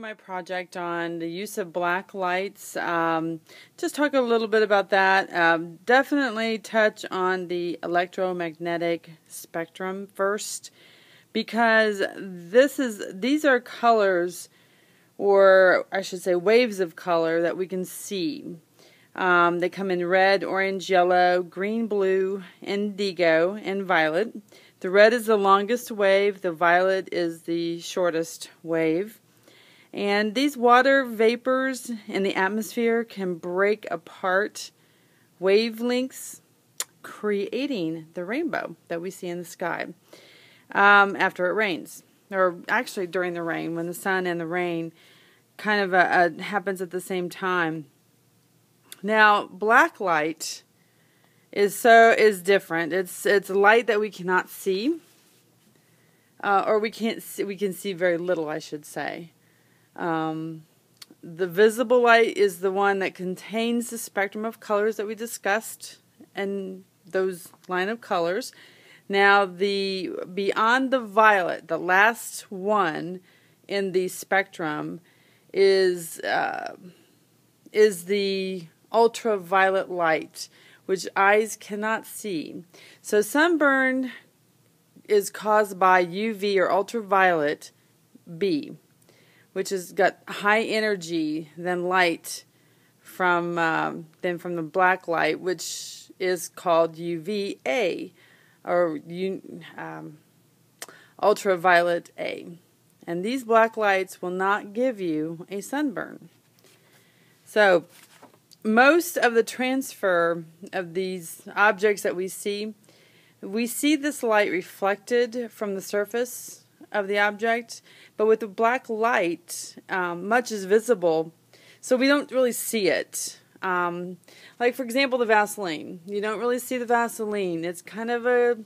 my project on the use of black lights. Just talk a little bit about that. Definitely touch on the electromagnetic spectrum first, because these are colors, or I should say waves of color that we can see. They come in red, orange, yellow, green, blue, indigo, and violet. The red is the longest wave, the violet is the shortest wave. And these water vapors in the atmosphere can break apart wavelengths, creating the rainbow that we see in the sky after it rains. Or actually during the rain, when the sun and the rain kind of happens at the same time. Now, black light is different. It's light that we cannot see, or we can see very little, I should say. The visible light is the one that contains the spectrum of colors that we discussed, and those line of colors. Now, the beyond the violet, the last one in the spectrum is the ultraviolet light, which eyes cannot see. So sunburn is caused by UV or ultraviolet B, which has got high energy than light from the black light, which is called UVA or ultraviolet A. And these black lights will not give you a sunburn. So most of the transfer of these objects that we see this light reflected from the surface of the object, but with the black light, much is visible, so we don't really see it. Like, for example, the Vaseline. You don't really see the Vaseline. It's kind of a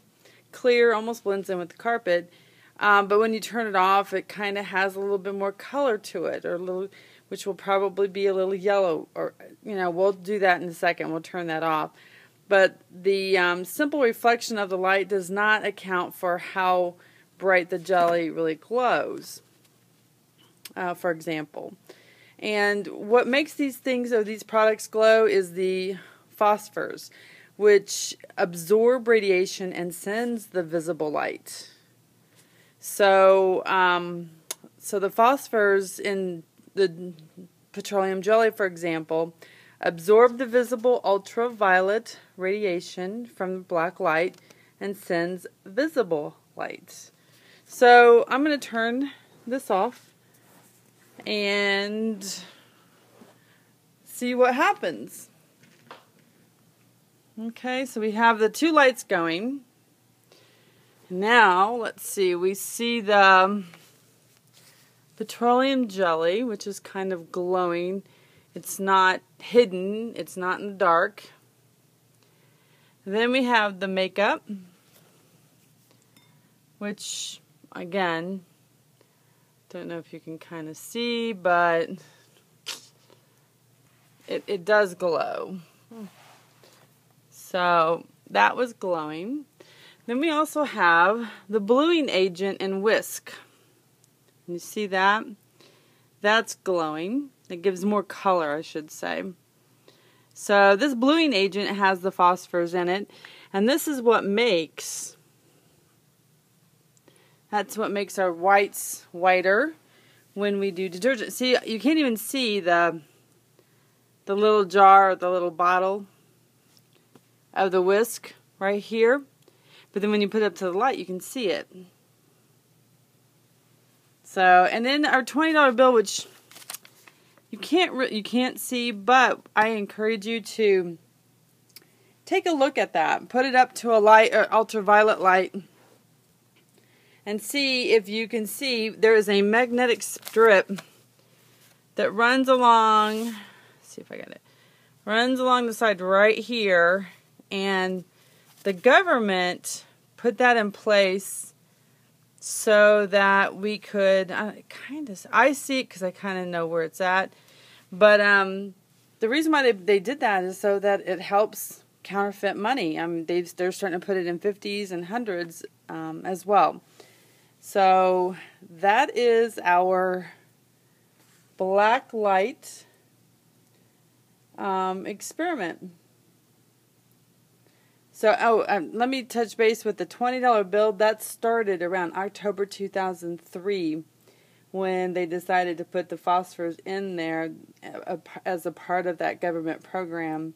clear, almost blends in with the carpet, but when you turn it off, it kind of has a little bit more color to it, or a little, which will probably be a little yellow, or, we'll do that in a second. We'll turn that off. But the simple reflection of the light does not account for how bright the jelly really glows, for example. And what makes these things, or these products, glow is the phosphors, which absorb radiation and sends the visible light. So, so the phosphors in the petroleum jelly, for example, absorb the visible ultraviolet radiation from the black light and sends visible light. So I'm going to turn this off and see what happens. Okay, so we have the two lights going. Now, let's see, we see the petroleum jelly, which is kind of glowing. It's not hidden, it's not in the dark. Then we have the makeup, which, again, don't know if you can kind of see, but it does glow. So that was glowing. Then we also have the bluing agent and whisk. You see that? That's glowing. It gives more color, I should say. So this bluing agent has the phosphors in it, and this is what makes, that's what makes our whites whiter when we do detergent. See, you can't even see the little jar, the little bottle of the whisk right here, but then when you put it up to the light, you can see it. So, and then our $20 bill, which you can't see, but I encourage you to take a look at that. Put it up to a light, or ultraviolet light, and see if you can see there is a magnetic strip that runs along. Let's see if I got it. Runs along the side right here, and the government put that in place so that we could, I see it because I kind of know where it's at, but the reason why they did that is so that it helps counterfeit money. They're starting to put it in 50s and 100s as well. So that is our black light experiment. So, let me touch base with the $20 bill. That started around October 2003 when they decided to put the phosphors in there as a part of that government program.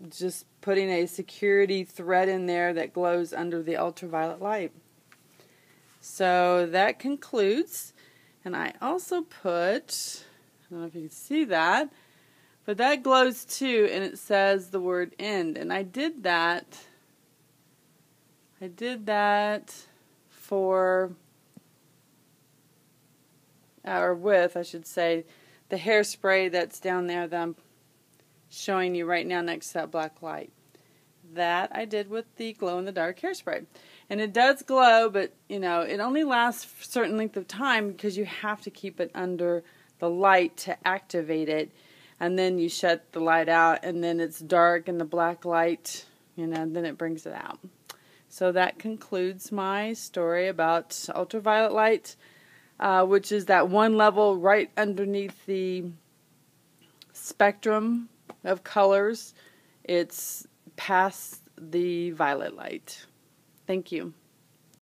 Just putting a security thread in there that glows under the ultraviolet light. So that concludes. And I also put, I don't know if you can see that, but that glows too, and it says the word end. And I did that for, or with, I should say, the hairspray that's down there that I'm showing you right now next to that black light. That I did with the glow-in-the-dark hairspray. And it does glow, but, you know, it only lasts for a certain length of time because you have to keep it under the light to activate it. And then you shut the light out, and then it's dark, and the black light, you know, then it brings it out. So that concludes my story about ultraviolet light, which is that one level right underneath the spectrum of colors. It's past the violet light. Thank you.